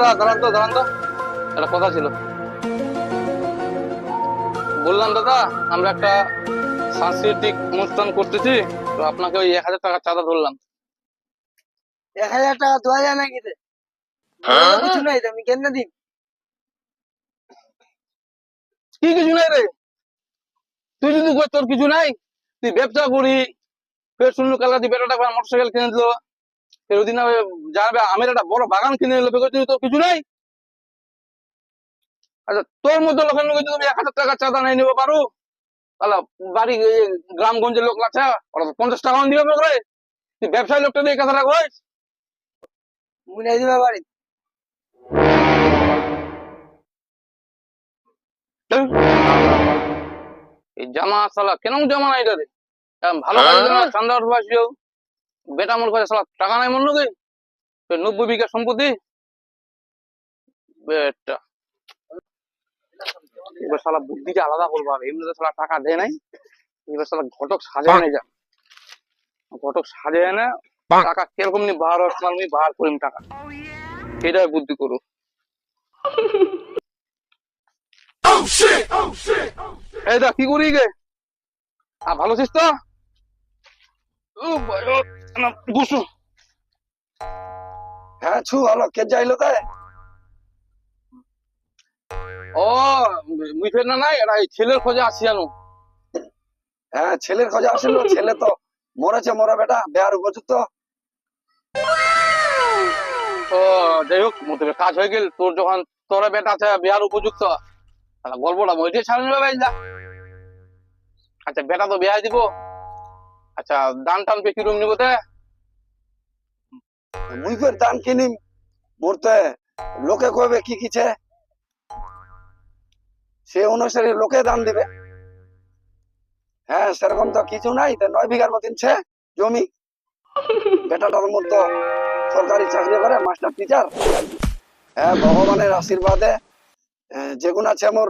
দাদা, দাঁড়ান তো, একটা কথা ছিল। বললাম দাদা, আমরা একটা সাংস্কৃতিক অনুষ্ঠান করতেছি, তো আপনাকে ওই 1000 টাকা চাঁদা ধরলাম। 1000 টাকা দেওয়া যায় নাকি রে? আমার তো কিছু নাই, আমি কেন দিন? কি কিছু নাই রে? তুই যদি কই তোর কিছু নাই, তুই ব্যবসা করি, ফের শুনলু কাল রাতে বেটাটা মোটরসাইকেল কিনে দিল, ফের ওদিন জানাবে আমের একটা বড় বাগান কিনে নিল, তুই তোর কিছু নাই? আচ্ছা, তোর মধ্যে লোকের লোক যদি তুমি 1000 টাকা চাঁদা নাই নিতে পারো, তাহলে বাড়ি গ্রামগঞ্জের লোক আছে, ওরা তো 50 টাকা দিবে করে। তুই ব্যবসায়ী লোকটা দিয়ে কথা রাখো। মুনাই দিবা বাড়ি। এই জামা সালা কেন জামা নাই রে? ভালো কাজে না চান্দা উঠবাসিও, বেটা মোর কাছে সালা টাকা নাই মন নাকি? 90 বিঘা সম্পত্তি বেটা। এবার সালা বুদ্ধিটা আলাদা করবো, আর এমনিতে সালা টাকা দেয় নাই। এবার সালা ঘটক সাজায় নাই, যা ঘটক সাজায় না, টাকা কিরকম নি বার আসমান আমি বার করিম টাকা, এটাই বুদ্ধি করো। এই দা কি করি গে? ভালো আছিস তো? বসু। হ্যাঁ ছু হলো কে যাইলো তাই? ও মুই না নাই, এটা এই ছেলের খোঁজে আসি জানো। হ্যাঁ ছেলের খোঁজে আসিল, ছেলে তো মরেছে, মরা বেটা দেয়ার উপযুক্ত। ও যাই হোক, মোটামুটি কাজ হয়ে গেল। তোর যখন তোর বেটা আছে বিহার উপযুক্ত, তাহলে গল্পটা বইটাই ছাড়ে নেবে ভাই। আচ্ছা বেটা তো বিয়ে দিব, আচ্ছা দান টান পে কিরম নিব? মুই ফের দান কিনিম, মরতে লোকে কইবে কি কিছে, সে অনুসারে লোকে দান দিবে। হ্যাঁ সেরকম তো কিছু নাই, 9 বিঘার মতন ছে জমি। বেটাটার মতো সরকারি চাকরি করে, মাস্টার টিচার। হ্যাঁ ভগবানের আশীর্বাদে যেগুলো আছে আমার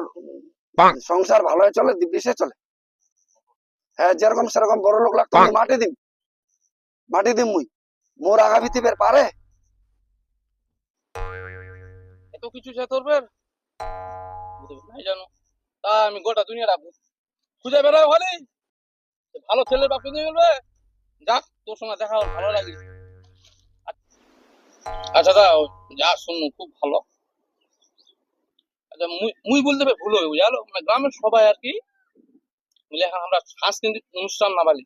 সংসার ভালো চলে, দিব্যিসে চলে। হ্যাঁ যেরকম সেরকম বড় লোক লাগতো মাটি দিম মুই, মোর আগামী দিবের পারে। এত কিছু সে তোর নাই জানো, তা আমি গোটা দুনিয়াটা খুঁজে বেড়াই ভালোই ভালো ছেলের বাপ দিয়ে বলবে। যাক, তোর সঙ্গে দেখা ভালো লাগে। আচ্ছা দা, যা শুনু খুব ভালো। আচ্ছা মুই বলতে ভুল হয়ে বুঝালো, মানে গ্রামের সবাই আর কি মিলে এখন আমরা সাংস্কৃতিক অনুষ্ঠান না বালি,